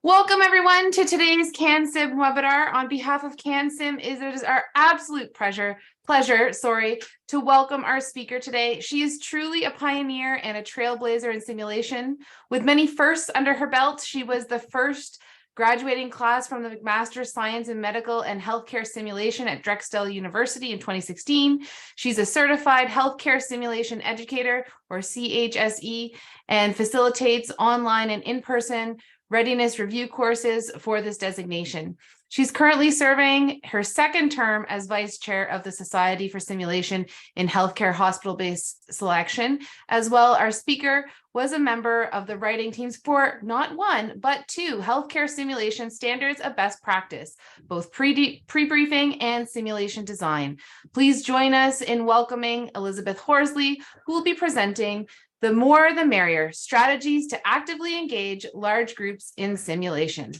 Welcome everyone to today's CanSim webinar. On behalf of CanSim, it is our absolute pleasure, to welcome our speaker today. She is truly a pioneer and a trailblazer in simulation. With many firsts under her belt, she was the first graduating class from the McMaster Science in Medical and Healthcare Simulation at Drexel University in 2016. She's a certified healthcare simulation educator, or CHSE, and facilitates online and in-person readiness review courses for this designation. She's currently serving her second term as vice chair of the Society for Simulation in Healthcare Hospital-Based Selection. As well, our speaker was a member of the writing teams for not one, but two healthcare simulation standards of best practice, both pre-briefing and simulation design. Please join us in welcoming Elizabeth Horsley, who will be presenting The More the Merrier, Strategies to Actively Engage Large Groups in Simulation.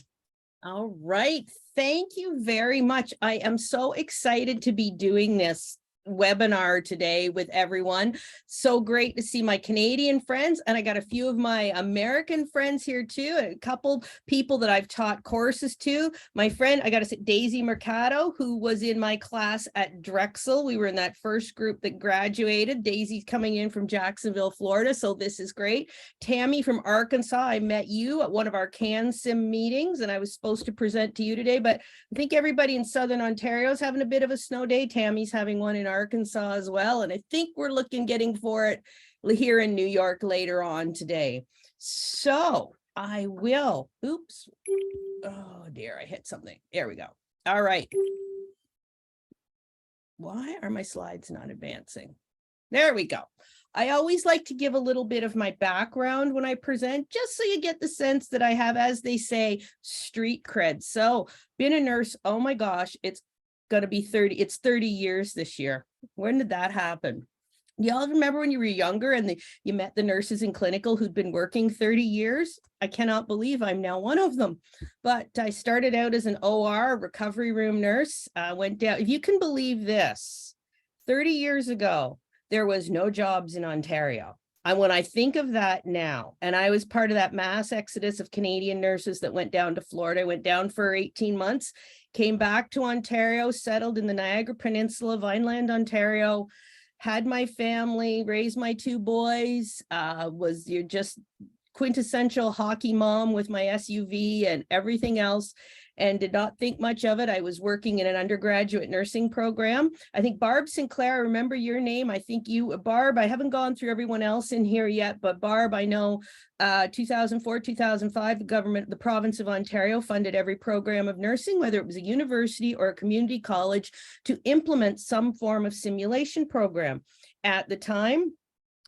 All right. Thank you very much. I am so excited to be doing this webinar today with everyone. So great to see my Canadian friends, and I got a few of my American friends here too, and a couple people that I've taught courses to. My friend, I got to say, Daisy Mercado, who was in my class at Drexel. We were in that first group that graduated. Daisy's coming in from Jacksonville, Florida, so this is great. Tammy from Arkansas, I met you at one of our CanSim meetings, and I was supposed to present to you today, but I think everybody in Southern Ontario is having a bit of a snow day. Tammy's having one in Arkansas as well, and I think we're getting for it here in New York later on today. So I will, oops, oh dear, I hit something. There we go. All right. Why are my slides not advancing? There we go. I always like to give a little bit of my background when I present, just so you get the sense that I have, as they say, street cred. So been a nurse, oh my gosh, it's gonna be 30 years this year. When did that happen? Y'all remember when you were younger and you met the nurses in clinical who'd been working 30 years? I cannot believe I'm now one of them. But I started out as an OR, recovery room nurse, went down, if you can believe this, 30 years ago, there was no jobs in Ontario. And when I think of that now, and I was part of that mass exodus of Canadian nurses that went down to Florida, I went down for 18 months, came back to Ontario, settled in the Niagara Peninsula, Vineland, Ontario, had my family, raised my two boys, was your just quintessential hockey mom with my SUV and everything else, and did not think much of it. I was working in an undergraduate nursing program. I think Barb Sinclair, I remember your name. I think you, Barb, I haven't gone through everyone else in here yet, but Barb, I know 2004, 2005, the government, the province of Ontario funded every program of nursing, whether it was a university or a community college, to implement some form of simulation program. At the time,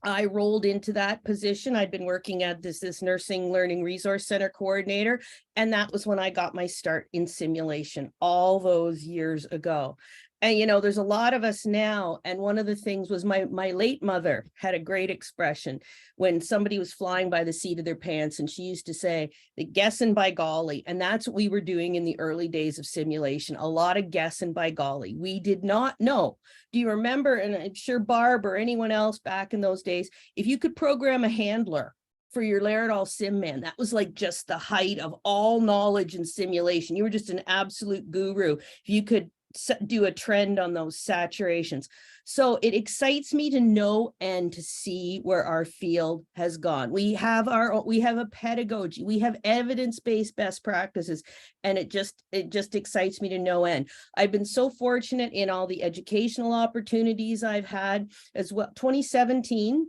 I rolled into that position. I'd been working at this Nursing Learning Resource Center coordinator, and that was when I got my start in simulation all those years ago. And, you know, there's a lot of us now. And one of the things was my late mother had a great expression when somebody was flying by the seat of their pants. And she used to say, guessing by golly. And that's what we were doing in the early days of simulation. A lot of guessing by golly. We did not know. Do you remember, and I'm sure Barb or anyone else back in those days, if you could program a handler for your Laerdal sim man, that was like just the height of all knowledge in simulation. You were just an absolute guru. If you could do a trend on those saturations. So it excites me to know and to see where our field has gone. We have a pedagogy, we have evidence-based best practices, and it just excites me to no end. I've been so fortunate in all the educational opportunities I've had as well. 2017,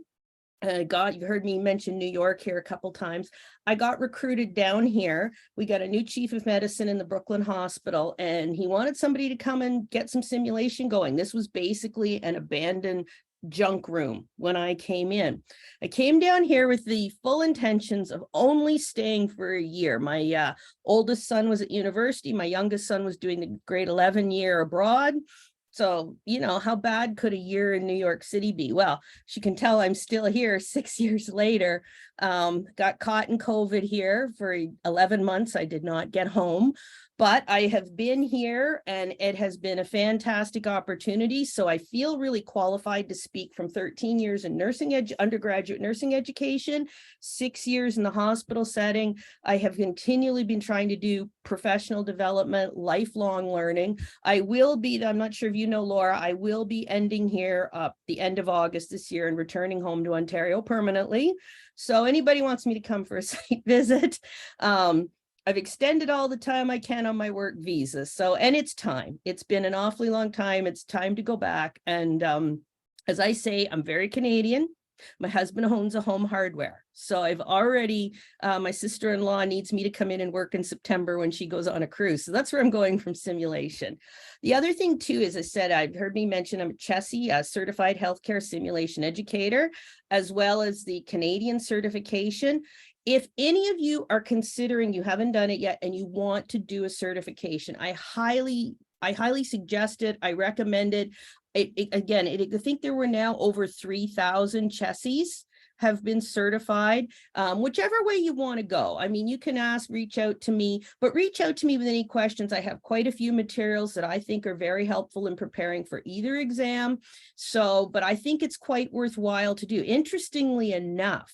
you heard me mention New York here a couple times. I got recruited down here. We got a new chief of medicine in the Brooklyn Hospital, and he wanted somebody to come and get some simulation going. This was basically an abandoned junk room when I came in. I came down here with the full intentions of only staying for a year. My oldest son was at university. My youngest son was doing the grade 11 year abroad. So, you know, how bad could a year in New York City be? Well, she can tell I'm still here 6 years later. Got caught in COVID here for 11 months. I did not get home. But I have been here and it has been a fantastic opportunity. So I feel really qualified to speak from 13 years in undergraduate nursing education, 6 years in the hospital setting. I have continually been trying to do professional development, lifelong learning. I'm not sure if you know, Laura, I will be ending here the end of August this year and returning home to Ontario permanently. So anybody wants me to come for a site visit, I've extended all the time I can on my work visa. So, and it's time. It's been an awfully long time. It's time to go back. And as I say, I'm very Canadian. My husband owns a home hardware. So I've already, my sister-in-law needs me to come in and work in September when she goes on a cruise. So that's where I'm going from simulation. The other thing too, as I said, I've heard me mention I'm a CHSE, a certified healthcare simulation educator, as well as the Canadian certification. If any of you are considering, you haven't done it yet, and you want to do a certification, I highly suggest it. I recommend it. I think there were now over 3,000 CHSEs have been certified, whichever way you want to go. I mean, you can reach out to me, but reach out to me with any questions. I have quite a few materials that I think are very helpful in preparing for either exam. So, but I think it's quite worthwhile to do. Interestingly enough,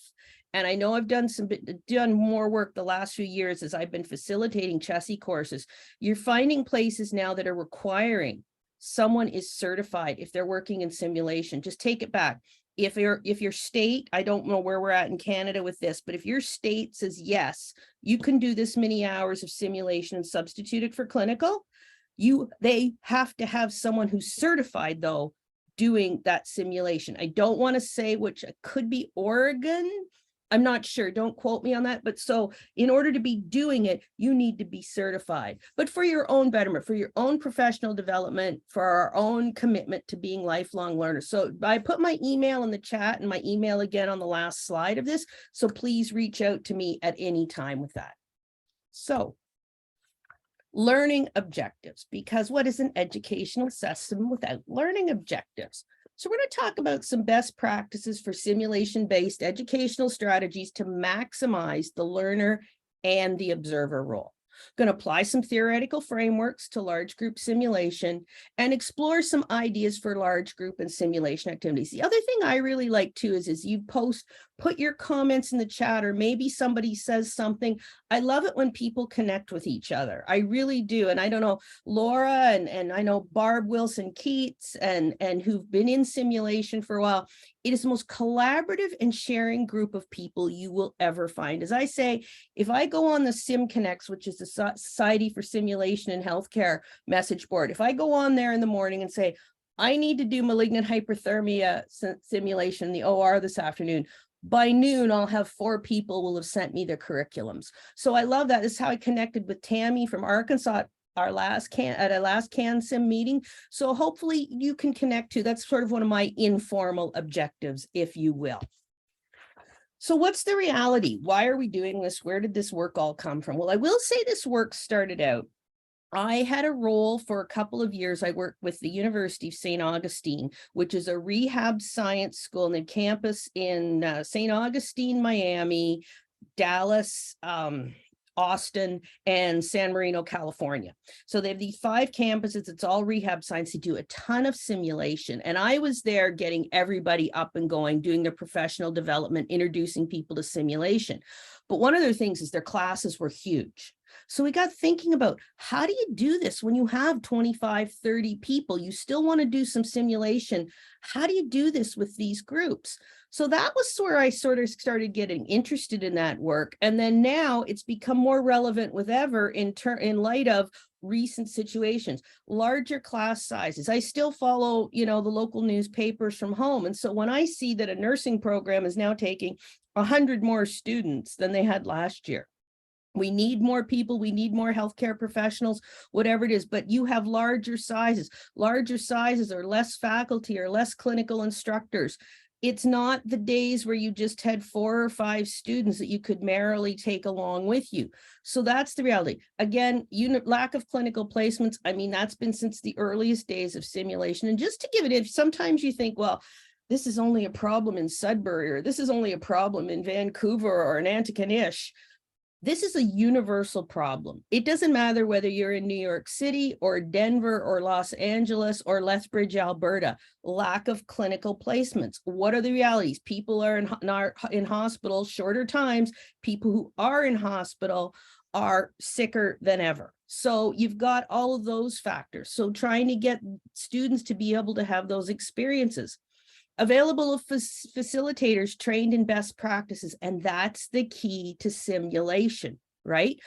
and I know I've done more work the last few years as I've been facilitating CHSE courses. You're finding places now that are requiring someone is certified if they're working in simulation. Just take it back. If your state, I don't know where we're at in Canada with this, but if your state says, yes, you can do this many hours of simulation and substitute it for clinical, they have to have someone who's certified though, doing that simulation. I don't want to say which, it could be Oregon. I'm not sure, don't quote me on that, but so in order to be doing it, you need to be certified, but for your own betterment, for your own professional development, for our own commitment to being lifelong learners. So I put my email in the chat and my email again on the last slide of this. So please reach out to me at any time with that. So learning objectives, because what is an educational system without learning objectives? So we're going to talk about some best practices for simulation-based educational strategies to maximize the learner and the observer role. Going to apply some theoretical frameworks to large group simulation and explore some ideas for large group and simulation activities. The other thing I really like too is you put your comments in the chat, or maybe somebody says something. I love it when people connect with each other. I really do. And I don't know, Laura and I know Barb Wilson Keats and who've been in simulation for a while. It is the most collaborative and sharing group of people you will ever find. As I say, if I go on the SimConnects, which is the Society for Simulation in Healthcare message board, if I go on there in the morning and say, I need to do malignant hyperthermia simulation in the OR this afternoon, by noon, I'll have 4 people will have sent me their curriculums. So I love that. This is how I connected with Tammy from Arkansas at our last CanSim meeting. So hopefully you can connect to, that's sort of one of my informal objectives, if you will. So what's the reality? Why are we doing this? Where did this work all come from? Well, I will say this work started out. I had a role for a couple of years. I worked with the University of St. Augustine, which is a rehab science school, and the campus in St. Augustine, Miami, Dallas, Austin, and San Marino, California. So they have these 5 campuses. It's all rehab science. They do a ton of simulation. And I was there getting everybody up and going, doing their professional development, introducing people to simulation. But one of their things is their classes were huge. So we got thinking about, how do you do this when you have 25, 30 people? You still want to do some simulation. How do you do this with these groups? So that was where I sort of started getting interested in that work. And then now it's become more relevant with ever in light of recent situations, larger class sizes. I still follow, the local newspapers from home. And so when I see that a nursing program is now taking 100 more students than they had last year, we need more people, we need more healthcare professionals, whatever it is, but you have larger sizes or less faculty or less clinical instructors. It's not the days where you just had 4 or 5 students that you could merrily take along with you. So that's the reality. Again, lack of clinical placements. I mean, that's been since the earliest days of simulation. And just to give it, sometimes you think, well, this is only a problem in Sudbury, or this is only a problem in Vancouver or in Antigonish. This is a universal problem. It doesn't matter whether you're in New York City or Denver or Los Angeles or Lethbridge, Alberta. Lack of clinical placements. What are the realities? People are in hospital shorter times. People who are in hospital are sicker than ever. So you've got all of those factors. So trying to get students to be able to have those experiences. Available facilitators trained in best practices, and that's the key to simulation, right?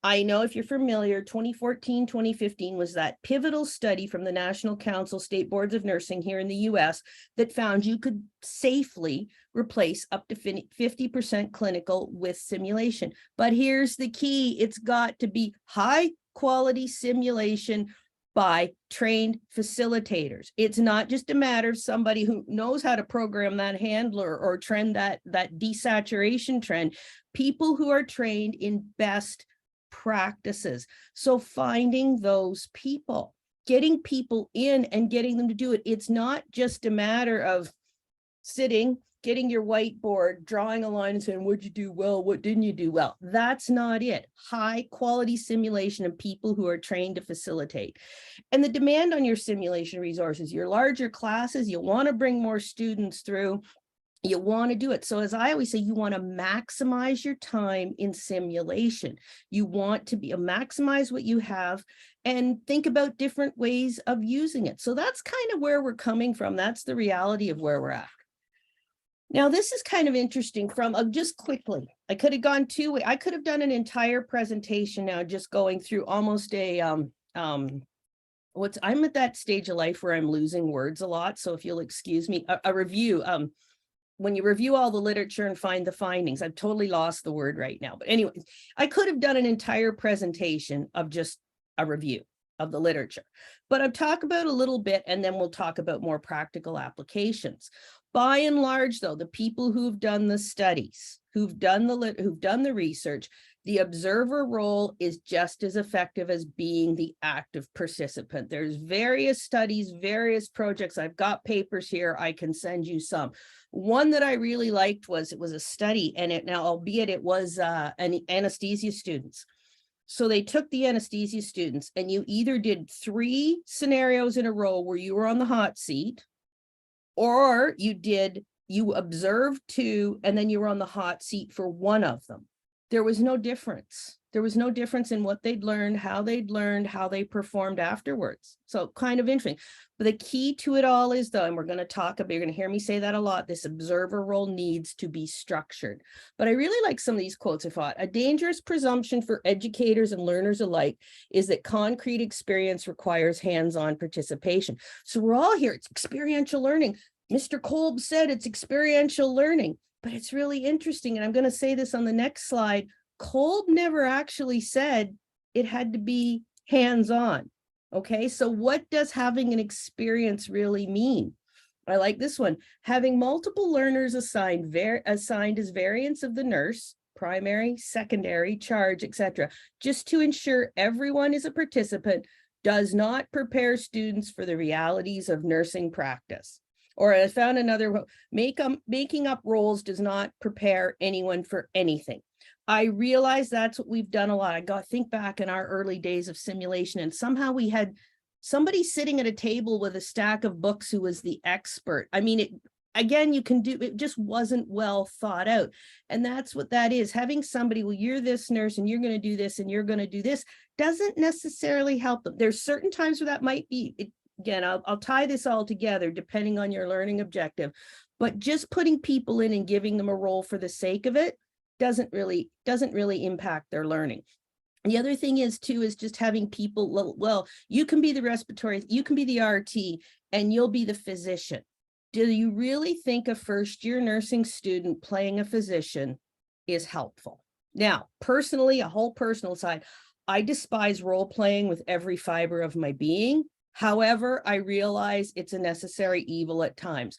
I know if you're familiar, 2014, 2015 was that pivotal study from the National Council State Boards of Nursing here in the US that found you could safely replace up to 50% clinical with simulation. But here's the key, it's got to be high quality simulation by trained facilitators. It's not just a matter of somebody who knows how to program that handler or trend that desaturation trend. People who are trained in best practices. So finding those people, getting people in and getting them to do it. It's not just a matter of sitting, getting your whiteboard, drawing a line and saying, what'd you do well? What didn't you do well? That's not it. High quality simulation of people who are trained to facilitate. And the demand on your simulation resources, your larger classes, you want to bring more students through, you want to do it. So as I always say, you want to maximize your time in simulation. You want to maximize what you have and think about different ways of using it. So that's kind of where we're coming from. That's the reality of where we're at. Now, this is kind of interesting from just quickly. I could have gone two ways. I could have done an entire presentation now, just going through almost a I'm at that stage of life where I'm losing words a lot. So if you'll excuse me, a review. When you review all the literature and find the findings, I've totally lost the word right now. But anyway, I could have done an entire presentation of just a review of the literature, but I'll talk about a little bit and then we'll talk about more practical applications. By and large, though, the people who've done the studies, who've done the research, the observer role is just as effective as being the active participant. There's various studies, various projects. I've got papers here. I can send you some. One that I really liked was, it was a study, and albeit it was an anesthesia students. So they took the anesthesia students and you either did 3 scenarios in a row where you were on the hot seat, or you observed 2 and then you were on the hot seat for 1 of them. There was no difference. There was no difference in what they'd learned, how they performed afterwards. So kind of interesting. But the key to it all is, though, and we're going to talk about, you're going to hear me say that a lot, this observer role needs to be structured. But I really like some of these quotes I thought. A dangerous presumption for educators and learners alike is that concrete experience requires hands-on participation. So we're all here, it's experiential learning. Mr. Kolb said it's experiential learning. But it's really interesting, and I'm going to say this on the next slide. Kolb never actually said it had to be hands-on. Okay, so what does having an experience really mean? I like this one. Having multiple learners assigned as variants of the nurse, primary, secondary, charge, etc., just to ensure everyone is a participant, does not prepare students for the realities of nursing practice. Or I found another, making up roles does not prepare anyone for anything. I realize that's what we've done a lot. I think back in our early days of simulation, and somehow we had somebody sitting at a table with a stack of books who was the expert. I mean, it just wasn't well thought out. And that's what that is. Having somebody, well, you're this nurse and you're going to do this and you're going to do this, doesn't necessarily help them. There's certain times where that might be, again, I'll tie this all together depending on your learning objective, but just putting people in and giving them a role for the sake of it doesn't really impact their learning. The other thing is just having people, well, you can be the respiratory, you can be the RT, and you'll be the physician. Do you really think a first-year nursing student playing a physician is helpful? Now, personally, a whole personal side, I despise role-playing with every fiber of my being. However, I realize it's a necessary evil at times.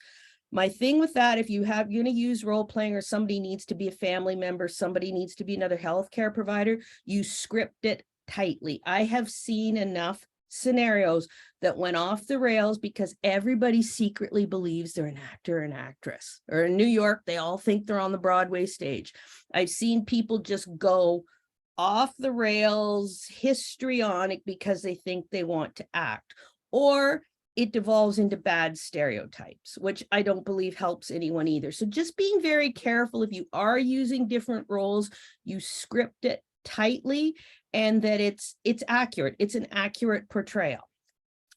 My thing with that, if you're going to use role playing, or somebody needs to be a family member, somebody needs to be another healthcare provider, you script it tightly. I have seen enough scenarios that went off the rails because everybody secretly believes they're an actor or an actress. Or in New York, they all think they're on the Broadway stage. I've seen people just go off the rails, histrionic because they think they want to act, or it devolves into bad stereotypes, which I don't believe helps anyone either. So just being very careful, if you are using different roles, you script it tightly and that it's accurate. It's an accurate portrayal.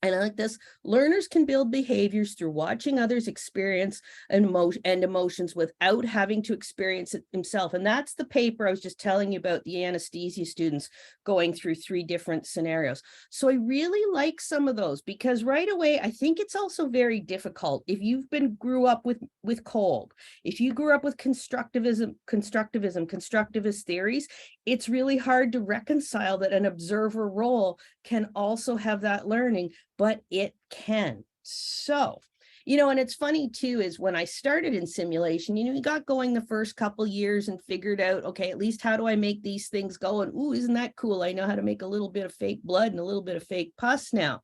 And I like this, learners can build behaviors through watching others experience emotions without having to experience it themselves. And that's the paper I was just telling you about, the anesthesia students going through 3 different scenarios. So I really like some of those, because right away, I think it's also very difficult if you've grew up with Kolb, if you grew up with constructivist theories, it's really hard to reconcile that an observer role can also have that learning, but it can. So, and it's funny too, is when I started in simulation, we got going the first couple years and figured out, okay, at least how do I make these things go? And ooh, isn't that cool? I know how to make a little bit of fake blood and a little bit of fake pus now.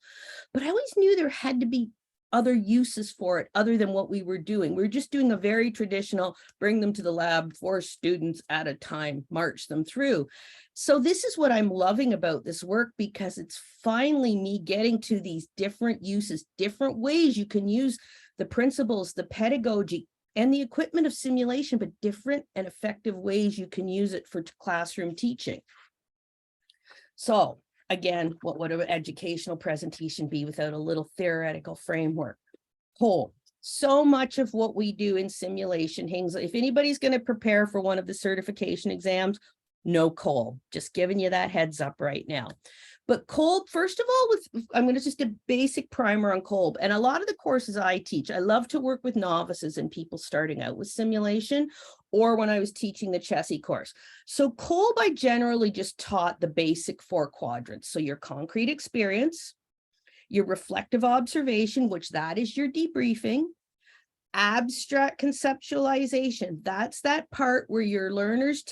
But I always knew there had to be other uses for it other than what we were doing. We were just doing a very traditional, bring them to the lab, 4 students at a time, march them through. So this is what I'm loving about this work, because it's finally me getting to these different uses, different ways you can use the principles, the pedagogy, and the equipment of simulation, but different and effective ways you can use it for classroom teaching. So again, what would an educational presentation be without a little theoretical framework? Kolb. So much of what we do in simulation hangs, if anybody's going to prepare for one of the certification exams, no Kolb. Just giving you that heads up right now. But Kolb, first of all, I'm going to just a basic primer on Kolb. And a lot of the courses I teach, I love to work with novices and people starting out with simulation, or when I was teaching the CHSE course. So Kolb, I generally just taught the basic 4 quadrants. So your concrete experience, your reflective observation, which that is your debriefing, abstract conceptualization. That's that part where your learners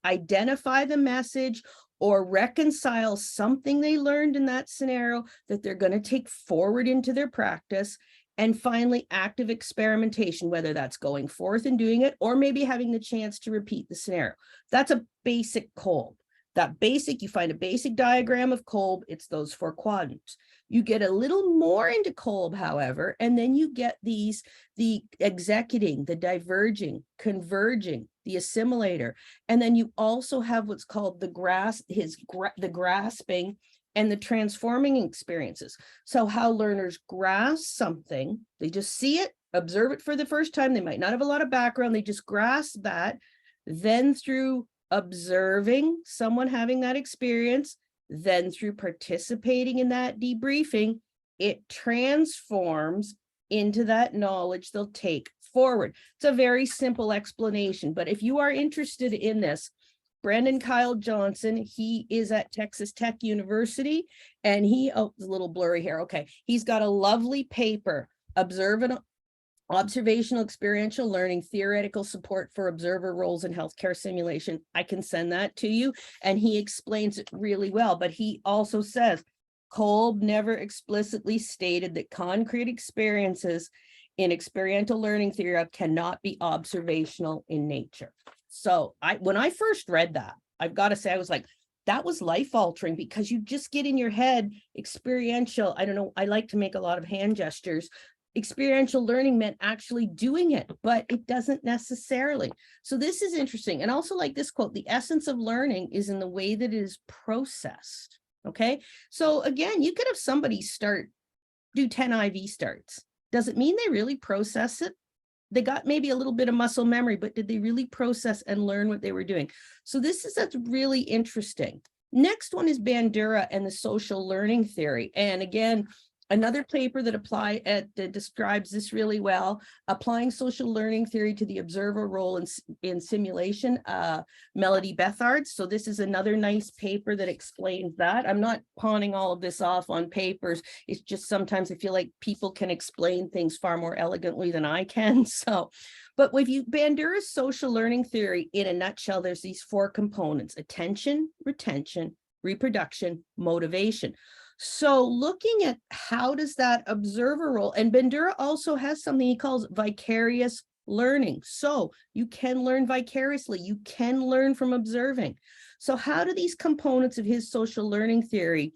identify the message or reconcile something they learned in that scenario that they're going to take forward into their practice. And finally, active experimentation, whether that's going forth and doing it, or maybe having the chance to repeat the scenario. That's a basic Kolb. That basic, you find a basic diagram of Kolb, it's those 4 quadrants. You get a little more into Kolb, however, and then you get the executing, the diverging, converging, the assimilator. And then you also have what's called the grasping and the transforming experiences. So how learners grasp something, they just see it, observe it for the first time. They might not have a lot of background. They just grasp that. Then through observing someone having that experience, then through participating in that debriefing, it transforms into that knowledge they'll take forward. It's a very simple explanation, but if you are interested in this, Brandon Kyle Johnson, he is at Texas Tech University, and oh, it's a little blurry here. Okay, he's got a lovely paper, Observational Experiential Learning, Theoretical Support for Observer Roles in Healthcare Simulation. I can send that to you, and he explains it really well, but he also says, Kolb never explicitly stated that concrete experiences in experiential learning theory cannot be observational in nature. So when I first read that, I've got to say, I was like, that was life altering, because you just get in your head experiential. I don't know. I like to make a lot of hand gestures. Experiential learning meant actually doing it, but it doesn't necessarily. So this is interesting. And also, like this quote, the essence of learning is in the way that it is processed. Okay. So again, you could have somebody do 10 IV starts. Does it mean they really process it? They got maybe a little bit of muscle memory, but did they really process and learn what they were doing? So that's really interesting. Next one is Bandura and the social learning theory. And again, another paper that describes this really well, applying social learning theory to the observer role in simulation, Melody Bethard. So this is another nice paper that explains that. I'm not pawning all of this off on papers. It's just sometimes I feel like people can explain things far more elegantly than I can. So, but with Bandura's social learning theory, in a nutshell, there's these 4 components: attention, retention, reproduction, motivation. So looking at how does that observer role, and Bandura also has something he calls vicarious learning. So you can learn vicariously. You can learn from observing. So how do these components of his social learning theory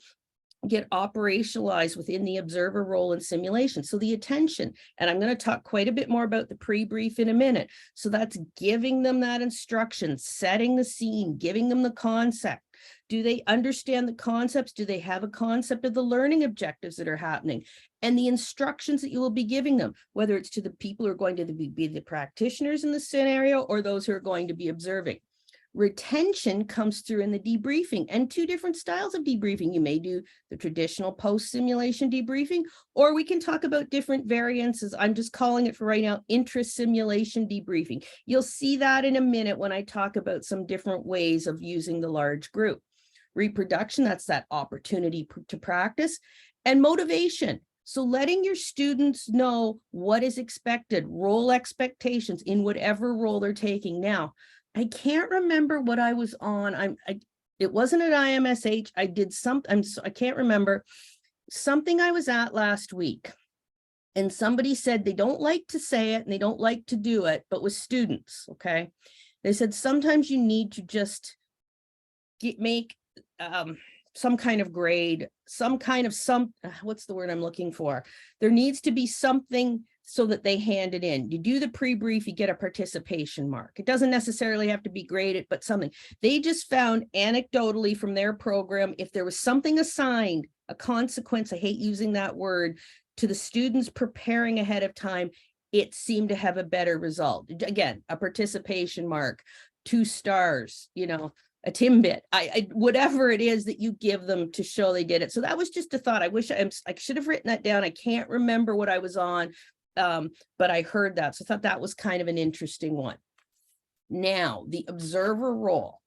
get operationalized within the observer role in simulation? So the attention, and I'm going to talk quite a bit more about the pre-brief in a minute. So that's giving them that instruction, setting the scene, giving them the concept. Do they understand the concepts? Do they have a concept of the learning objectives that are happening and the instructions that you will be giving them, whether it's to the people who are going to be the practitioners in the scenario or those who are going to be observing? Retention comes through in the debriefing, and two different styles of debriefing. You may do the traditional post-simulation debriefing, or we can talk about different variances. I'm just calling it for right now, intra-simulation debriefing. You'll see that in a minute when I talk about some different ways of using the large group. Reproduction, that's that opportunity to practice, and motivation. So letting your students know what is expected, role expectations in whatever role they're taking. Now, I can't remember what I was on. It wasn't at IMSH. I did something. I can't remember something I was at last week. And somebody said they don't like to say it and they don't like to do it, but with students, okay? They said sometimes you need to just make some kind of grade, what's the word I'm looking for? There needs to be something so that they hand it in. You do the pre-brief, you get a participation mark. It doesn't necessarily have to be graded, but something. They just found anecdotally from their program, if there was something assigned, a consequence, I hate using that word, to the students preparing ahead of time, it seemed to have a better result. Again, a participation mark, 2 stars, you know, a Timbit, whatever it is that you give them to show they did it. So that was just a thought. I wish I should have written that down. I can't remember what I was on. But I heard that, so I thought that was kind of an interesting one. Now, the observer role.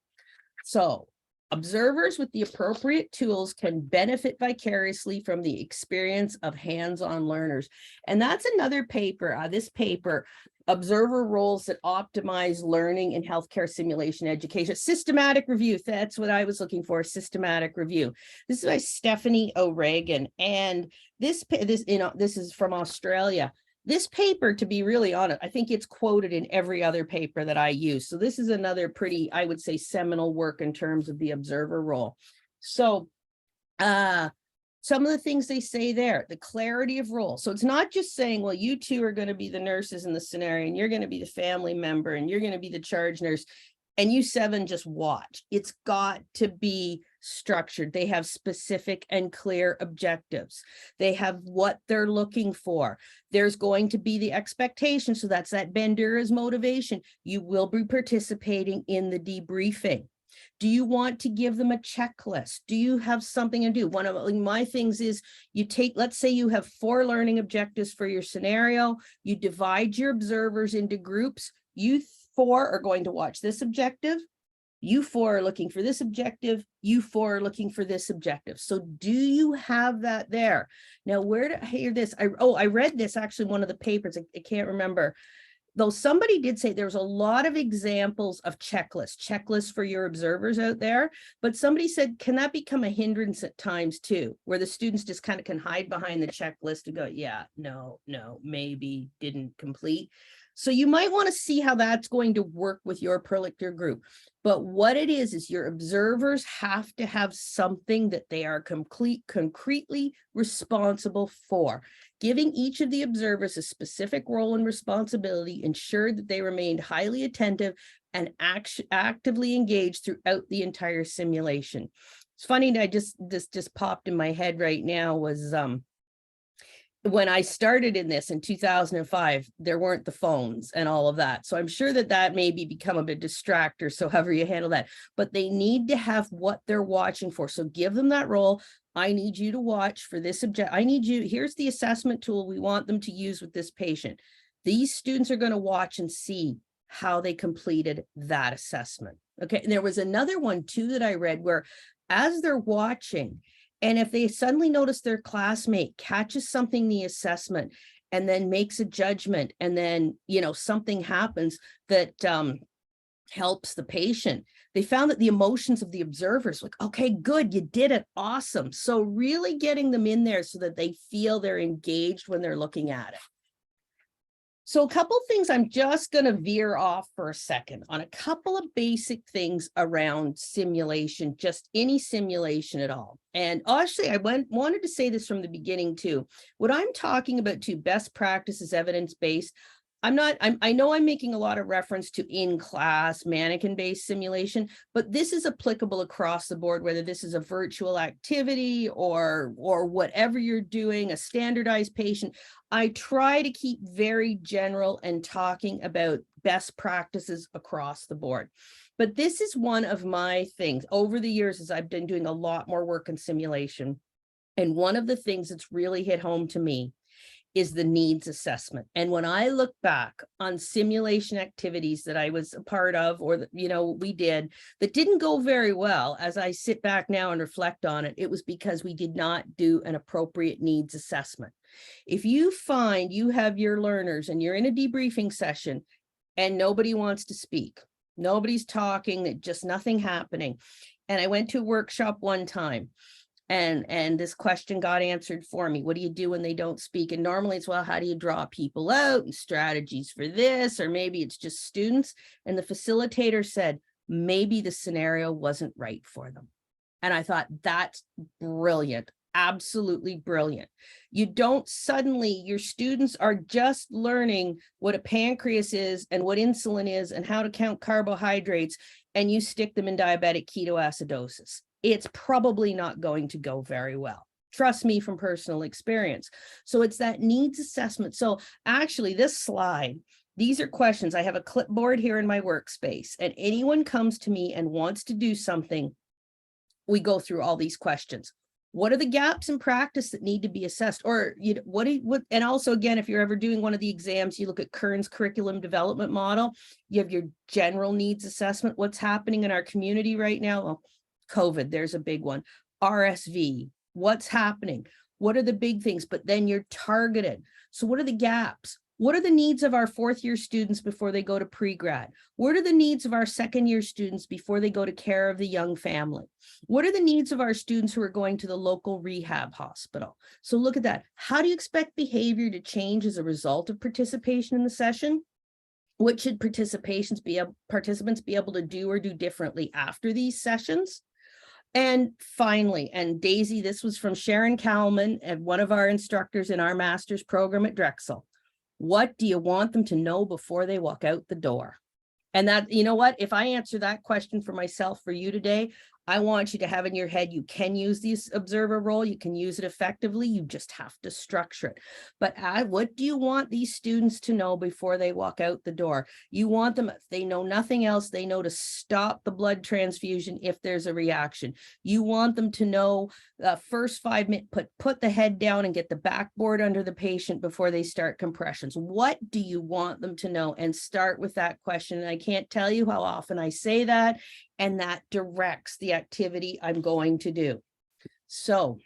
So observers with the appropriate tools can benefit vicariously from the experience of hands-on learners. And that's another paper, this paper, Observer Roles that Optimize Learning in Healthcare Simulation Education. Systematic review, that's what I was looking for, systematic review. This is by Stephanie O'Regan, and this is from Australia. This paper, to be really honest, I think it's quoted in every other paper that I use. So this is another pretty, I would say, seminal work in terms of the observer role. So some of the things they say there, the clarity of role. So it's not just saying, well, you two are going to be the nurses in the scenario, and you're going to be the family member, and you're going to be the charge nurse, and you 7 just watch. It's got to be structured. They have specific and clear objectives. They have what they're looking for. There's going to be the expectation. So that's that Bandura's motivation. You will be participating in the debriefing. Do you want to give them a checklist? Do you have something to do? One of my things is you take, let's say you have 4 learning objectives for your scenario. You divide your observers into groups. You 4 are going to watch this objective. You 4 are looking for this objective. You 4 are looking for this objective. So do you have that there? Now, where did I hear this? I read this actually, one of the papers. I can't remember. Though somebody did say there's a lot of examples of checklists for your observers out there, but somebody said, can that become a hindrance at times too, where the students just kind of can hide behind the checklist and go, yeah, no, maybe, didn't complete. So you might want to see how that's going to work with your predictor group. But what it is your observers have to have something that they are concretely responsible for. Giving each of the observers a specific role and responsibility ensured that they remained highly attentive and actively engaged throughout the entire simulation. It's funny, this just popped in my head right now was when I started in this in 2005, there weren't the phones and all of that. So I'm sure that maybe become a bit distractor. So however you handle that, but they need to have what they're watching for. So give them that role. I need you to watch for this object. Here's the assessment tool we want them to use with this patient. These students are going to watch and see how they completed that assessment. Okay. And there was another one too that I read where as they're watching, and if they suddenly notice their classmate catches something in the assessment and then makes a judgment, and then, something happens that helps the patient, they found that the emotions of the observers, like, okay, good, you did it, awesome. So really getting them in there so that they feel they're engaged when they're looking at it. So a couple things, I'm just going to veer off for a second on a couple of basic things around simulation, just any simulation at all. And actually, I wanted to say this from the beginning too. What I'm talking about too, best practices, evidence-based, I know I'm making a lot of reference to in-class mannequin-based simulation, but this is applicable across the board, whether this is a virtual activity or whatever you're doing, a standardized patient. I try to keep very general and talking about best practices across the board. But this is one of my things over the years as I've been doing a lot more work in simulation. And one of the things that's really hit home to me is the needs assessment. And when I look back on simulation activities that I was a part of, or that, we did, that didn't go very well, as I sit back now and reflect on it, it was because we did not do an appropriate needs assessment. If you find you have your learners and you're in a debriefing session and nobody wants to speak, nobody's talking, that just nothing happening. And I went to a workshop one time, and this question got answered for me. What do you do when they don't speak? And normally it's, well, how do you draw people out and strategies for this? Or maybe it's just students. And the facilitator said, maybe the scenario wasn't right for them. And I thought, that's brilliant. Absolutely brilliant. You don't suddenly, your students are just learning what a pancreas is and what insulin is and how to count carbohydrates, and you stick them in diabetic ketoacidosis. It's probably not going to go very well. Trust me from personal experience. So it's that needs assessment. So actually this slide, these are questions. I have a clipboard here in my workspace, and anyone comes to me and wants to do something, we go through all these questions. What are the gaps in practice that need to be assessed? Or and also, again, if you're ever doing one of the exams, you look at Kern's curriculum development model, you have your general needs assessment. What's happening in our community right now? Well, COVID, there's a big one. RSV, what's happening? What are the big things? But then you're targeted. So what are the gaps? What are the needs of our fourth year students before they go to pre-grad? What are the needs of our second year students before they go to care of the young family? What are the needs of our students who are going to the local rehab hospital? So look at that. How do you expect behavior to change as a result of participation in the session? What should participants be able to do or do differently after these sessions? And finally, and Daisy, this was from Sharon Kalman, and one of our instructors in our master's program at Drexel. What do you want them to know before they walk out the door? And that, you know what, if I answer that question for myself, for you today, I want you to have in your head, you can use this observer role, you can use it effectively, you just have to structure it. But what do you want these students to know before they walk out the door? You want them, if they know nothing else, they know to stop the blood transfusion if there's a reaction. You want them to know first 5 minutes, put the head down and get the backboard under the patient before they start compressions. What do you want them to know? And start with that question. And I can't tell you how often I say that, and that directs the activity I'm going to do. So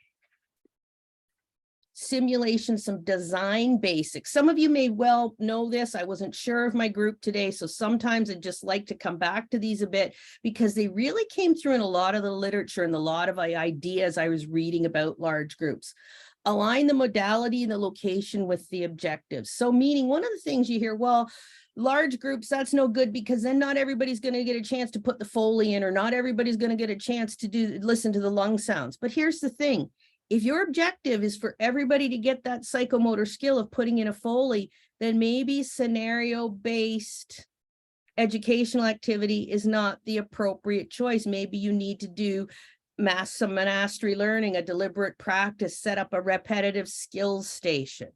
simulation, some design basics. Some of you may well know this. I wasn't sure of my group today, so sometimes I just like to come back to these a bit because they really came through in a lot of the literature and a lot of ideas I was reading about large groups. Align the modality and the location with the objectives. So meaning, one of the things you hear, well, large groups, that's no good because then not everybody's going to get a chance to put the Foley in, or not everybody's going to get a chance to listen to the lung sounds. But here's the thing. If your objective is for everybody to get that psychomotor skill of putting in a Foley, then maybe scenario-based educational activity is not the appropriate choice. Maybe you need to do some mastery learning, a deliberate practice, set up a repetitive skills station.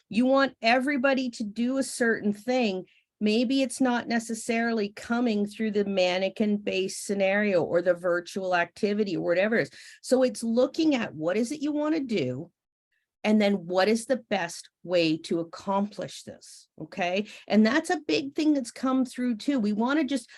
You want everybody to do a certain thing. Maybe it's not necessarily coming through the mannequin-based scenario or the virtual activity or whatever it is. So it's looking at what is it you want to do, and then what is the best way to accomplish this, okay? And that's a big thing that's come through too. We want to just,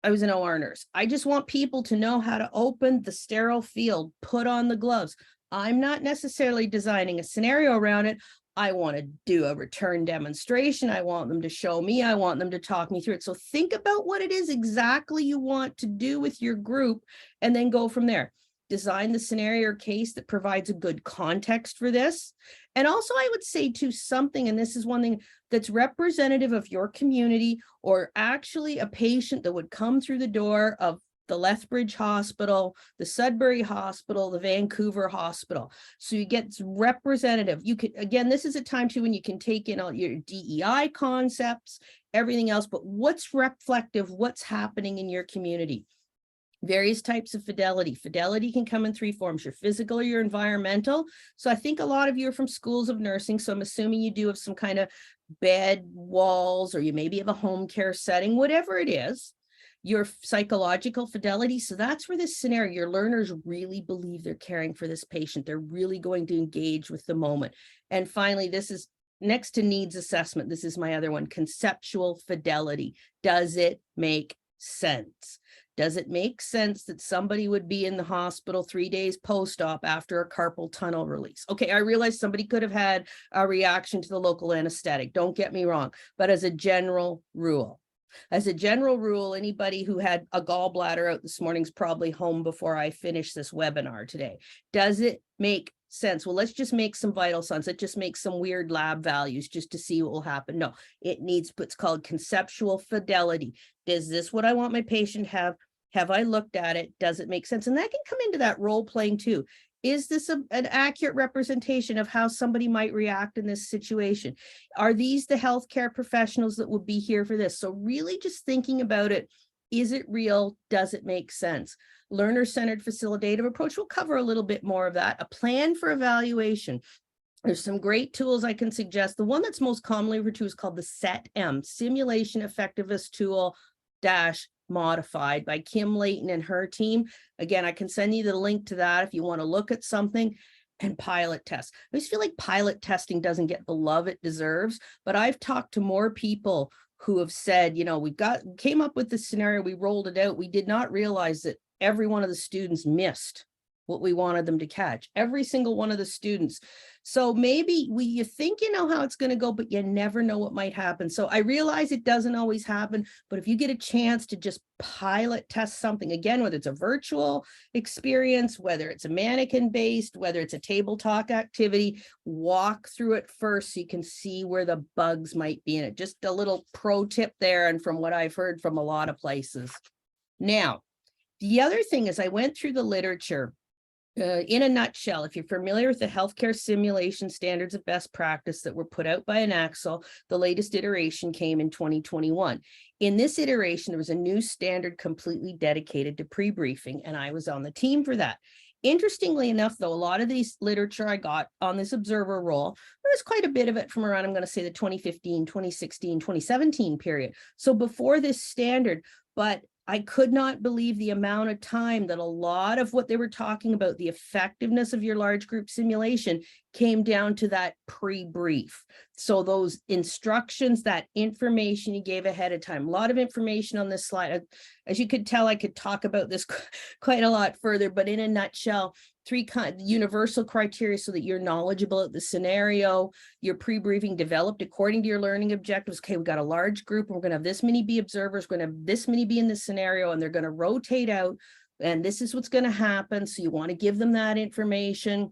I was an OR nurse. I just want people to know how to open the sterile field, put on the gloves. I'm not necessarily designing a scenario around it. I want to do a return demonstration. I want them to show me. I want them to talk me through it. So think about what it is exactly you want to do with your group and then go from there. design the scenario or case that provides a good context for this. And also I would say to something, and this is one thing that's representative of your community, or actually a patient that would come through the door of the Lethbridge Hospital, the Sudbury Hospital, the Vancouver Hospital. So you get representative. You could, again, this is a time too when you can take in all your DEI concepts, everything else, but what's reflective, what's happening in your community. Various types of fidelity. Fidelity can come in three forms, your physical or your environmental. So I think a lot of you are from schools of nursing. So I'm assuming you do have some kind of bed walls, or you maybe have a home care setting, whatever it is. Your psychological fidelity. So that's where this scenario, your learners really believe they're caring for this patient. They're really going to engage with the moment. And finally, this is next to needs assessment. This is my other one, conceptual fidelity. Does it make sense? Does it make sense that somebody would be in the hospital 3 days post-op after a carpal tunnel release? Okay, I realize somebody could have had a reaction to the local anesthetic. Don't get me wrong. But as a general rule, anybody who had a gallbladder out this morning is probably home before I finish this webinar today. Does it make sense? Well, let's just make some vital signs. Let's just make some weird lab values just to see what will happen. No, it needs what's called conceptual fidelity. Is this what I want my patient to have? Have I looked at it? Does it make sense? And that can come into that role playing too. Is this an accurate representation of how somebody might react in this situation? Are these the healthcare professionals that would be here for this? So really just thinking about it, is it real? Does it make sense? Learner-centered facilitative approach, we'll cover a little bit more of that. A plan for evaluation. There's some great tools I can suggest. The one that's most commonly referred to is called the SETM, Simulation Effectiveness Tool dash Modified by Kim Layton and her team. Again, I can send you the link to that if you want to look at something. And pilot tests. I just feel like pilot testing doesn't get the love it deserves, but I've talked to more people who have said, you know, came up with this scenario, we rolled it out. We did not realize that every one of the students missed what we wanted them to catch, every single one of the students. So maybe you think you know how it's going to go, but you never know what might happen. So I realize it doesn't always happen, but if you get a chance to just pilot test something, again, whether it's a virtual experience, whether it's a mannequin based, whether it's a table talk activity, walk through it first so you can see where the bugs might be in it. Just a little pro tip there, and from what I've heard from a lot of places. Now, the other thing is I went through the literature. In a nutshell, if you're familiar with the healthcare simulation standards of best practice that were put out by ANACSL, the latest iteration came in 2021. In this iteration, there was a new standard completely dedicated to pre-briefing, and I was on the team for that. Interestingly enough, though, a lot of these literature I got on this observer role, there was quite a bit of it from around, I'm going to say the 2015, 2016, 2017 period. So before this standard, but I could not believe the amount of time that a lot of what they were talking about, the effectiveness of your large group simulation, came down to that pre-brief. So those instructions, that information you gave ahead of time, a lot of information on this slide. As you could tell, I could talk about this quite a lot further, but in a nutshell, three universal criteria so that you're knowledgeable at the scenario, your pre-briefing developed according to your learning objectives. Okay, we've got a large group, and we're going to have this many be observers, we're going to have this many be in the scenario, and they're going to rotate out, and this is what's going to happen. So you want to give them that information.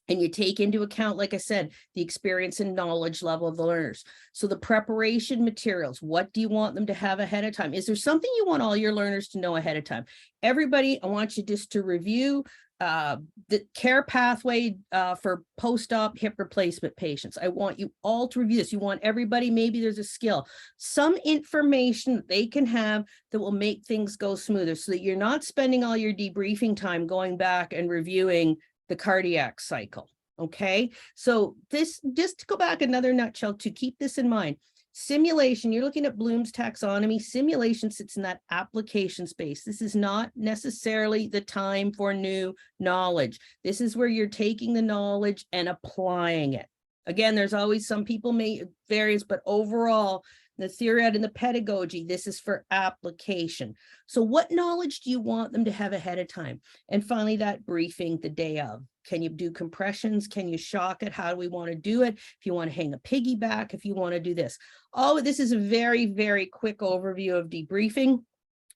And you take into account, like I said, the experience and knowledge level of the learners. So the preparation materials, what do you want them to have ahead of time? Is there something you want all your learners to know ahead of time? Everybody, I want you just to review the care pathway for post-op hip replacement patients. I want you all to review this. You want everybody, maybe there's a skill, some information that they can have that will make things go smoother so that you're not spending all your debriefing time going back and reviewing the cardiac cycle. Okay, so this, just to go back another nutshell to keep this in mind, simulation, you're looking at Bloom's taxonomy. Simulation sits in that application space. This is not necessarily the time for new knowledge. This is where you're taking the knowledge and applying it. Again, there's always some people may various, but overall, the theory and the pedagogy, this is for application. So what knowledge do you want them to have ahead of time? And finally, that briefing the day of. Can you do compressions? Can you shock it? How do we want to do it? If you want to hang a piggyback, if you want to do this. Oh, this is a very, very quick overview of debriefing.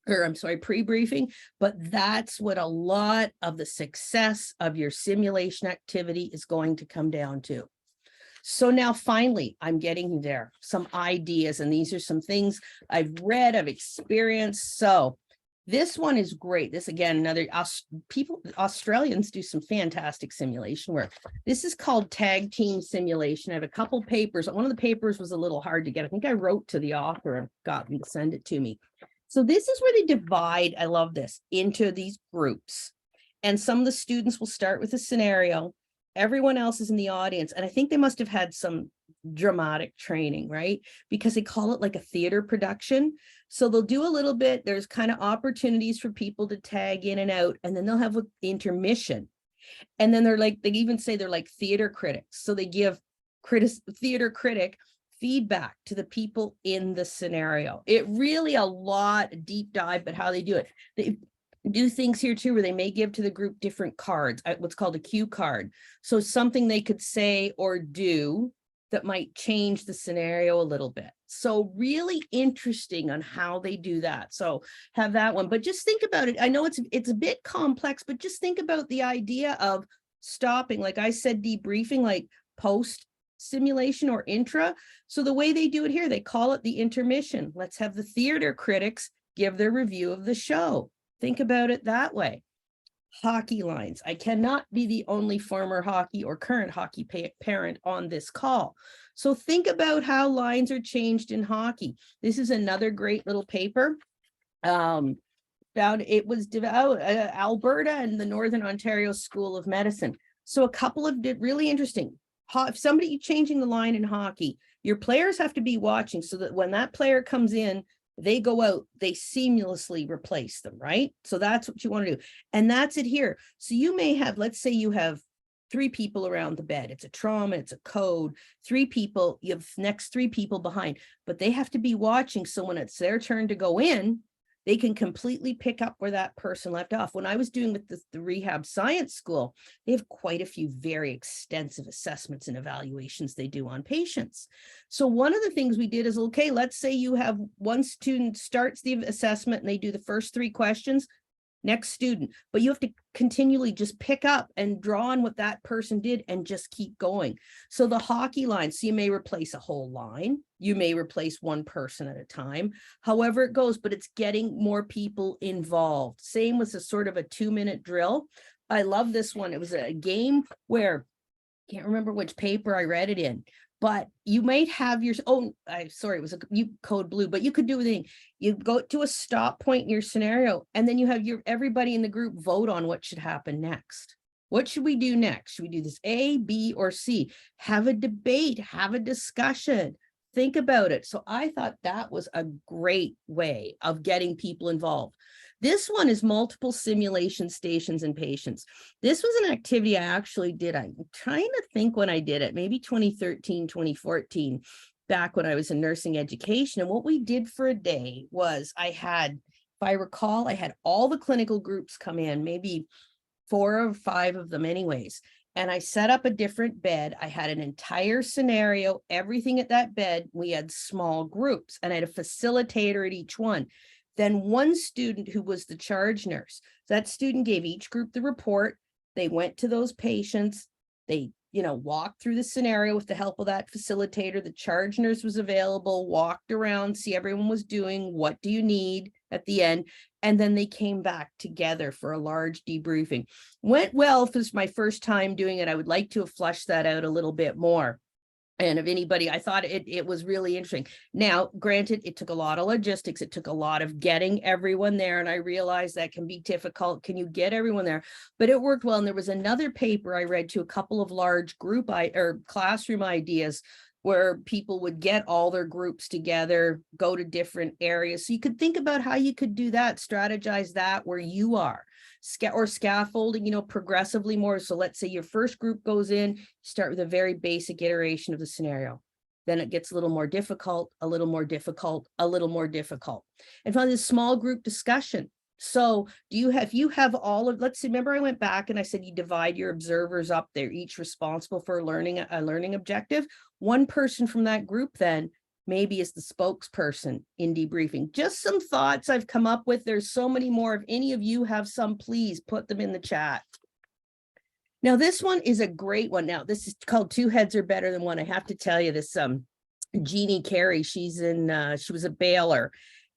pre-briefing, but that's what a lot of the success of your simulation activity is going to come down to. So now finally, I'm getting there, some ideas, and these are some things I've read, I've experienced. So this one is great. This again, another Australians do some fantastic simulation work. This is called tag team simulation. I have a couple papers. One of the papers was a little hard to get. I think I wrote to the author and got them to send it to me. So this is where they divide, I love this, into these groups. And some of the students will start with a scenario. Everyone else is in the audience. And I think they must have had some dramatic training, right? Because they call it like a theater production. So they'll do a little bit. There's kind of opportunities for people to tag in and out. And then they'll have an intermission. And then they're like, they even say they're like theater critics. So they give theater critic feedback to the people in the scenario. It really a lot deep dive, but how they do it. They do things here too, where they may give to the group different cards, what's called a cue card. So something they could say or do that might change the scenario a little bit. So really interesting on how they do that. So have that one, but just think about it. I know it's a bit complex, but just think about the idea of stopping, like I said, debriefing, like post simulation or intra. So the way they do it here, they call it the intermission. Let's have the theater critics give their review of the show. Think about it that way. Hockey lines. I cannot be the only former hockey or current hockey parent on this call. So think about how lines are changed in hockey. This is another great little paper. It was Alberta and the Northern Ontario School of Medicine. So a couple of really interesting. If somebody changing the line in hockey, your players have to be watching so that when that player comes in, they go out, they seamlessly replace them, right? So that's what you want to do. And that's it here. So you may have, let's say you have 3 people around the bed. It's a trauma, it's a code, 3 people, you have next 3 people behind, but they have to be watching. So when it's their turn to go in, they can completely pick up where that person left off. When I was doing with the rehab science school, they have quite a few very extensive assessments and evaluations they do on patients. So one of the things we did is, okay, let's say you have one student starts the assessment and they do the first 3 questions, next student, but you have to continually just pick up and draw on what that person did and just keep going. So the hockey line, so you may replace a whole line, you may replace one person at a time, however it goes, but it's getting more people involved. Same with a sort of a 2-minute drill. I love this one. It was a game where, I can't remember which paper I read it in, but you might have your, it was you code blue, but you could do anything. You go to a stop point in your scenario, and then you have everybody in the group vote on what should happen next. What should we do next? Should we do this A, B, or C? Have a debate, have a discussion, think about it. So I thought that was a great way of getting people involved. This one is multiple simulation stations and patients. This was an activity I actually did. I'm trying to think when I did it, maybe 2013, 2014, back when I was in nursing education. And what we did for a day was if I recall, I had all the clinical groups come in, maybe 4 or 5 of them anyways. And I set up a different bed. I had an entire scenario, everything at that bed. We had small groups and I had a facilitator at each one. Then one student who was the charge nurse, that student gave each group the report. They went to those patients. They, walked through the scenario with the help of that facilitator. The charge nurse was available, walked around, see everyone was doing, what do you need at the end? And then they came back together for a large debriefing. Went well. If it's my first time doing it, I would like to have fleshed that out a little bit more. And if anybody, I thought it was really interesting. Now, granted, it took a lot of logistics. It took a lot of getting everyone there. And I realized that can be difficult. Can you get everyone there? But it worked well. And there was another paper I read to a couple of large group or classroom ideas where people would get all their groups together, go to different areas. So you could think about how you could do that, strategize that where you are. Or scaffolding, progressively more. So let's say your first group goes in, start with a very basic iteration of the scenario. Then it gets a little more difficult, a little more difficult, a little more difficult. And finally, this small group discussion. So if you have all of, let's see, remember I went back and I said, you divide your observers up. They're each responsible for a learning objective. One person from that group then maybe as the spokesperson in debriefing. Just some thoughts I've come up with. There's so many more. If any of you have some, please put them in the chat. Now, this one is a great one. Now, this is called Two Heads Are Better Than One. I have to tell you this, Jeannie Carey, she was at Baylor,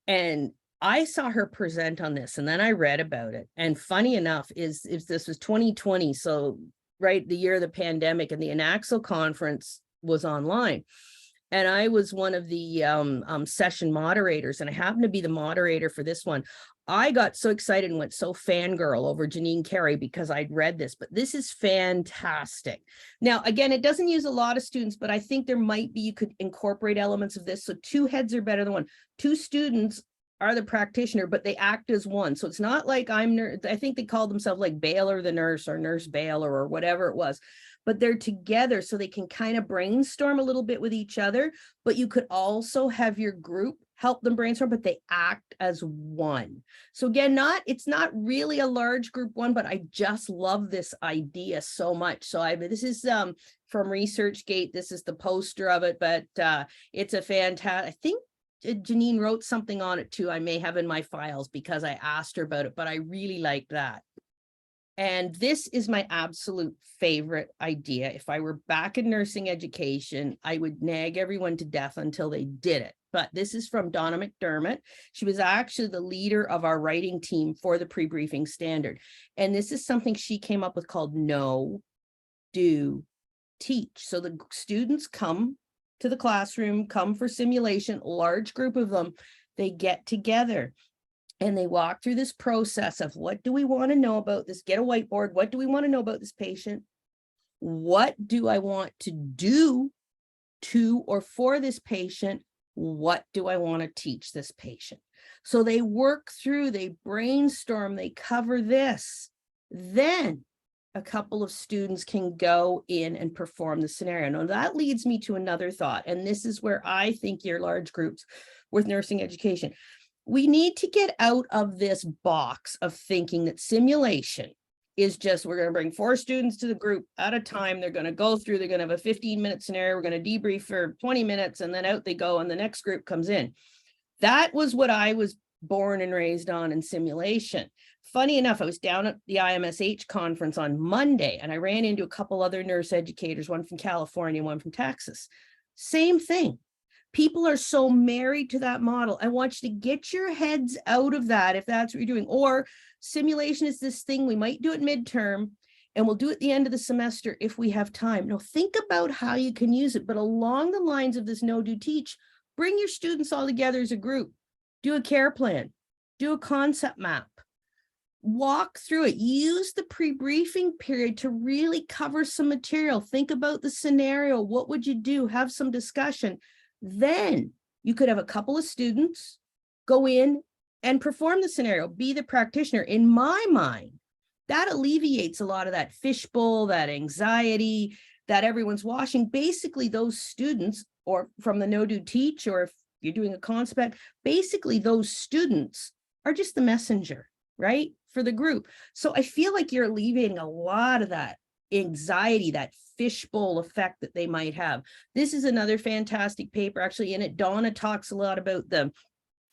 and I saw her present on this, and then I read about it. And funny enough is this was 2020, so right, the year of the pandemic, and the Anaxo conference was online. And I was one of the session moderators, and I happened to be the moderator for this one. I got so excited and went so fangirl over Jeanine Carey because I'd read this, but this is fantastic. Now, again, it doesn't use a lot of students, but I think there might be, you could incorporate elements of this. So two heads are better than one. Two students are the practitioner, but they act as one. So it's not like I think they called themselves like Baylor the nurse or Nurse Baylor or whatever it was, but they're together so they can kind of brainstorm a little bit with each other. But you could also have your group help them brainstorm, but they act as one. So again, it's not really a large group one, but I just love this idea so much. So this is from ResearchGate. This is the poster of it, but it's a fantastic, I think Jeanine wrote something on it too. I may have in my files because I asked her about it, but I really like that. And this is my absolute favorite idea. If I were back in nursing education, I would nag everyone to death until they did it. But this is from Donna McDermott. She was actually the leader of our writing team for the pre-briefing standard. And this is something she came up with called Know, Do, Teach. So the students come to the classroom, come for simulation, large group of them, they get together and they walk through this process of what do we want to know about this? Get a whiteboard. What do we want to know about this patient? What do I want to do to or for this patient? What do I want to teach this patient? So they work through, they brainstorm, they cover this. Then a couple of students can go in and perform the scenario. Now that leads me to another thought, and this is where I think your large groups with nursing education, we need to get out of this box of thinking that simulation is just, we're going to bring 4 students to the group at a time. They're going to go through, they're going to have a 15-minute scenario. We're going to debrief for 20 minutes and then out they go and the next group comes in. That was what I was born and raised on in simulation. Funny enough, I was down at the IMSH conference on Monday and I ran into a couple other nurse educators, one from California, one from Texas. Same thing. People are so married to that model. I want you to get your heads out of that if that's what you're doing. Or simulation is this thing, we might do it midterm and we'll do it at the end of the semester if we have time. No, think about how you can use it, but along the lines of this Know, Do, Teach, bring your students all together as a group, do a care plan, do a concept map, walk through it, use the pre-briefing period to really cover some material, think about the scenario, what would you do, have some discussion. Then you could have a couple of students go in and perform the scenario, be the practitioner. In my mind, that alleviates a lot of that fishbowl, that anxiety that everyone's watching. Basically, those students, or from the Know, Do, Teach, or if you're doing a concept, basically those students are just the messenger, right, for the group. So I feel like you're alleviating a lot of that anxiety, that fishbowl effect that they might have. This is another fantastic paper. Actually, in it, Donna talks a lot about the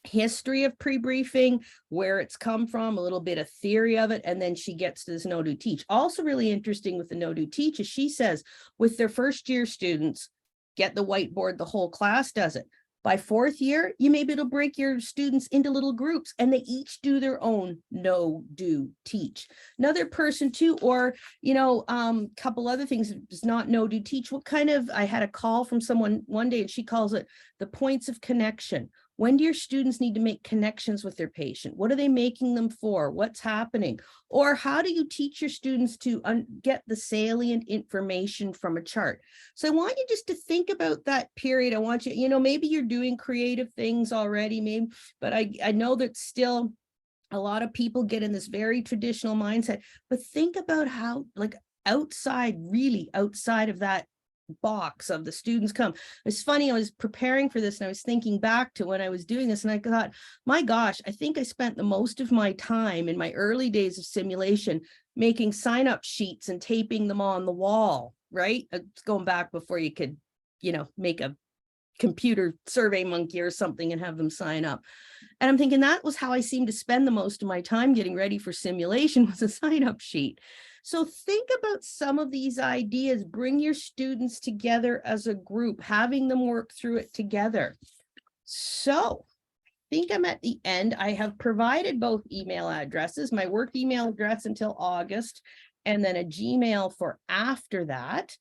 history of pre-briefing, where it's come from, a little bit of theory of it, and then she gets to this Know, Do, Teach. Also really interesting with the Know, Do, Teach is she says with their first year students, get the whiteboard, the whole class does it. By 4th year, you may be able to break your students into little groups and they each do their own Know, Do, Teach. Another person too, or, couple other things, does not Know, Do, Teach. What kind of, I had a call from someone one day and she calls it the points of connection. When do your students need to make connections with their patient? What are they making them for? What's happening? Or how do you teach your students to get the salient information from a chart? So I want you just to think about that period. I want you, maybe you're doing creative things already, maybe, but I know that still a lot of people get in this very traditional mindset, but think about how, like, really outside of that box of the students come. It's funny, I was preparing for this and I was thinking back to when I was doing this and I thought, my gosh, I think I spent the most of my time in my early days of simulation making sign-up sheets and taping them on the wall, right? It's going back before you could, make a computer Survey Monkey or something and have them sign up. And I'm thinking that was how I seemed to spend the most of my time getting ready for simulation, was a sign-up sheet. So think about some of these ideas, bring your students together as a group, having them work through it together. So I think I'm at the end. I have provided both email addresses, my work email address until August, and then a Gmail for after that.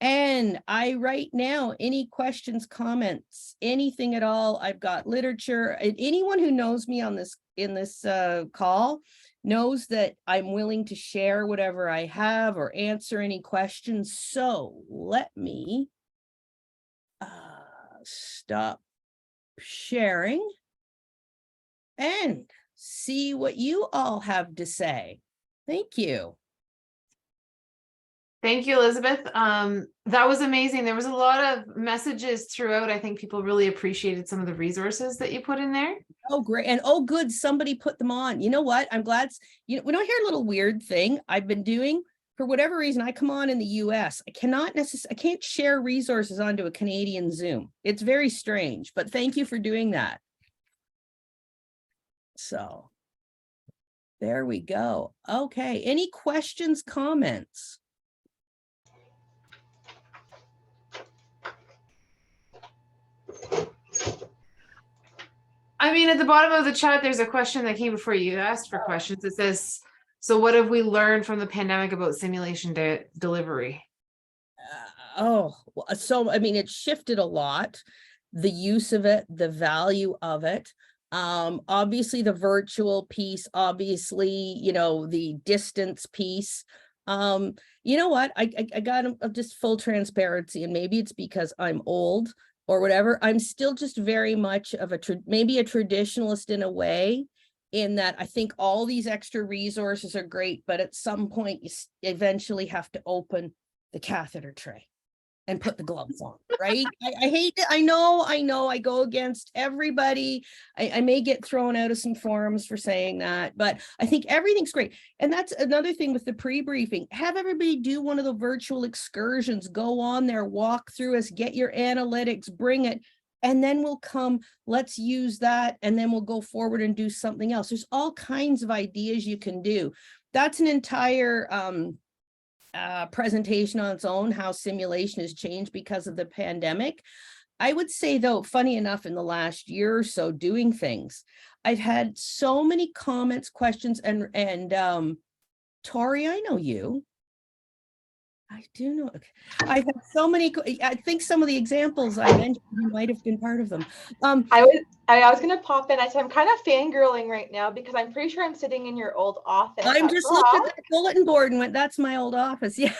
And I right now, any questions, comments, anything at all, I've got literature. Anyone who knows me on this in this call knows that I'm willing to share whatever I have or answer any questions. So let me stop sharing and see what you all have to say. Thank you. Thank you, Elizabeth. That was amazing. There was a lot of messages throughout. I think people really appreciated some of the resources that you put in there. Oh, great. And oh, good. Somebody put them on. You know what? I'm glad. You know, when I hear a little weird thing I've been doing, for whatever reason, I come on in the US. I can't share resources onto a Canadian Zoom. It's very strange, but thank you for doing that. So there we go. Okay. Any questions, comments? I mean, at the bottom of the chat, there's a question that came before you asked for questions. It says, so what have we learned from the pandemic about simulation delivery? So, I mean, it's shifted a lot, the use of it, the value of it. Obviously the virtual piece, obviously, you know, the distance piece. You know what, I got just full transparency, and maybe it's because I'm old or whatever. I'm still just very much of maybe a traditionalist in a way, in that I think all these extra resources are great, but at some point you eventually have to open the catheter tray and put the gloves on, right? I hate it. I know, I go against everybody. I may get thrown out of some forums for saying that, but I think everything's great. And that's another thing with the pre-briefing. Have everybody do one of the virtual excursions, go on there, walk through us, get your analytics, bring it, and then we'll come, let's use that, and then we'll go forward and do something else. There's all kinds of ideas you can do. That's an entire presentation on its own, how simulation has changed because of the pandemic. I would say, though, funny enough, in the last year or so doing things, I've had so many comments, questions, and Tori, I know you. I do know. I've had so many. I think some of the examples I mentioned, you might have been part of them. I was going to pop in. I said I'm kind of fangirling right now because I'm pretty sure I'm sitting in your old office. I'm just looked at the bulletin board and went, "That's my old office." Yeah.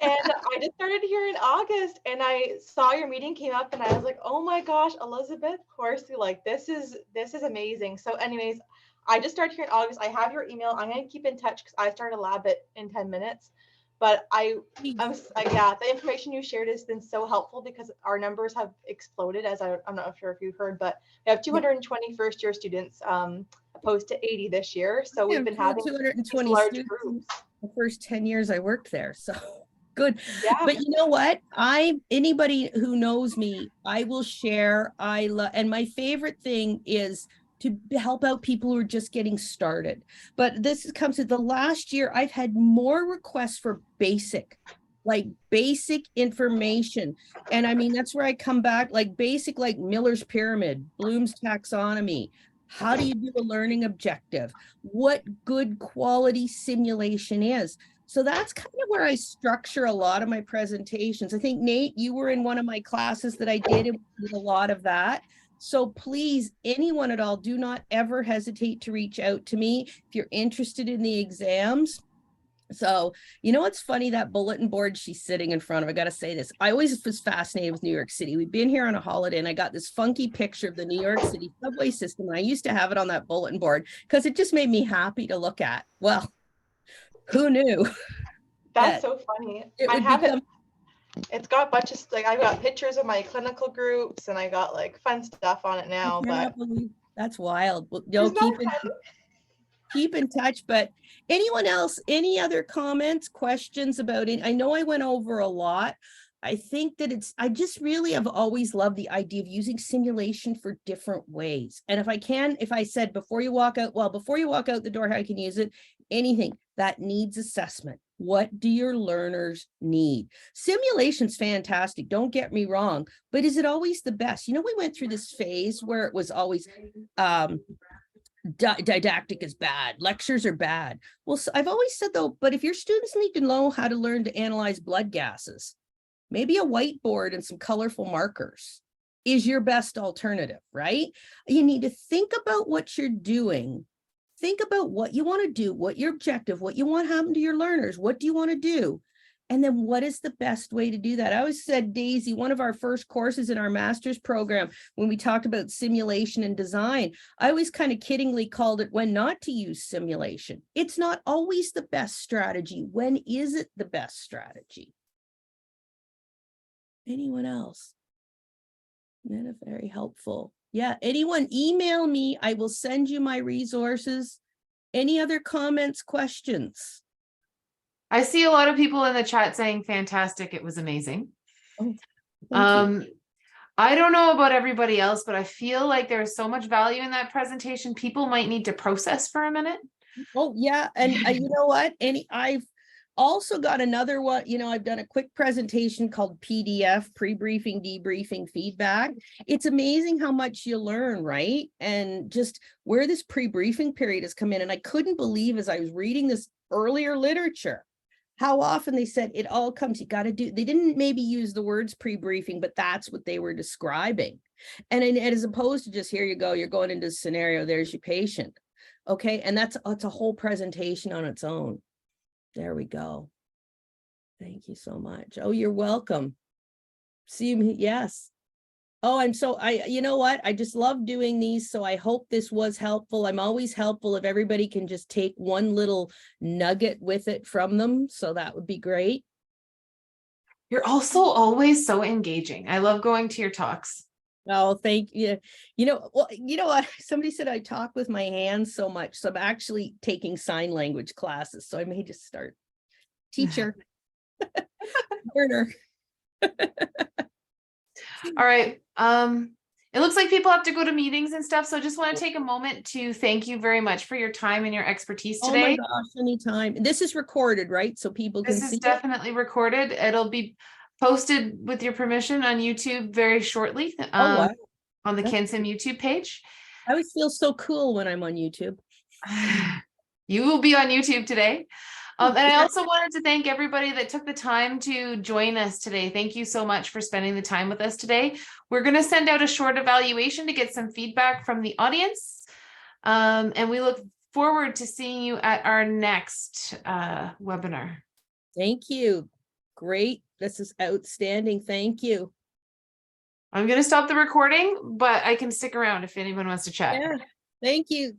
And I just started here in August, and I saw your meeting came up, and I was like, "Oh my gosh, Elizabeth Horsley, like this is amazing." So, anyways, I just started here in August. I have your email. I'm going to keep in touch because I start a lab in 10 minutes. But yeah, the information you shared has been so helpful because our numbers have exploded, as I'm not sure if you've heard, but we have 220 first year students opposed to 80 this year. So we've been having 220 large students groups. The first 10 years I worked there. So good. Yeah. But you know what? Anybody who knows me, I will share. And my favorite thing is to help out people who are just getting started. But this comes to the last year, I've had more requests for basic information. And I mean, that's where I come back, like basic, like Miller's Pyramid, Bloom's taxonomy. How do you do a learning objective? What good quality simulation is? So that's kind of where I structure a lot of my presentations. I think, Nate, you were in one of my classes that I did, and we did a lot of that. So please, anyone at all, do not ever hesitate to reach out to me if you're interested in the exams. So, you know, what's funny, that bulletin board she's sitting in front of, I got to say this. I always was fascinated with New York City. We've been here on a holiday and I got this funky picture of the New York City subway system. And I used to have it on that bulletin board because it just made me happy to look at. Well, who knew? That's so funny. I have it. It's got a bunch of, like, I've got pictures of my clinical groups and I got like fun stuff on it now. But that's wild. Well, no, keep in touch. But anyone else, any other comments, questions about it? I know I went over a lot. I think that I just really have always loved the idea of using simulation for different ways. And if I said before you walk out the door, how you can use it, anything that needs assessment. What do your learners need? Simulation's fantastic, don't get me wrong, but is it always the best? We went through this phase where it was always didactic is bad, lectures are bad. Well, so I've always said though, but if your students need to know how to learn to analyze blood gases, maybe a whiteboard and some colorful markers is your best alternative, right? You need to think about what you're doing. Think about what you want to do, what your objective, what you want to happen to your learners, what do you want to do? And then what is the best way to do that? I always said, Daisy, one of our first courses in our master's program, when we talked about simulation and design, I always kind of kiddingly called it when not to use simulation. It's not always the best strategy. When is it the best strategy? Anyone else? That's very helpful. Yeah, anyone email me. I will send you my resources. Any other comments, questions? I see a lot of people in the chat saying fantastic. It was amazing. Oh, thank you. I don't know about everybody else, but I feel like there's so much value in that presentation. People might need to process for a minute. Oh, yeah. And you know what? I've also got another one. I've done a quick presentation called PDF, pre-briefing, debriefing, feedback. It's amazing how much you learn, right? And just where this pre-briefing period has come in. And I couldn't believe as I was reading this earlier literature, how often they said it all comes, you got to do, they didn't maybe use the words pre-briefing, but that's what they were describing. And as opposed to just, here you go, you're going into the scenario, there's your patient. Okay. And it's a whole presentation on its own. There we go. Thank you so much. Oh, you're welcome. See you. Yes. Oh, you know what? I just love doing these. So I hope this was helpful. I'm always helpful if everybody can just take one little nugget with it from them. So that would be great. You're also always so engaging. I love going to your talks. Oh, thank you. You know what? Somebody said I talk with my hands so much. So I'm actually taking sign language classes. So I may just start teacher, learner. All right. It looks like people have to go to meetings and stuff. So I just want to take a moment to thank you very much for your time and your expertise today. Oh my gosh, anytime. This is recorded, right? So people can see. This is definitely recorded. It'll be posted with your permission on YouTube very shortly. Wow. On the CanSim YouTube page. I always feel so cool when I'm on YouTube. You will be on YouTube today. And I also wanted to thank everybody that took the time to join us today. Thank you so much for spending the time with us today. We're going to send out a short evaluation to get some feedback from the audience. And we look forward to seeing you at our next webinar. Thank you. Great. This is outstanding. Thank you. I'm going to stop the recording, but I can stick around if anyone wants to chat. Yeah. Thank you.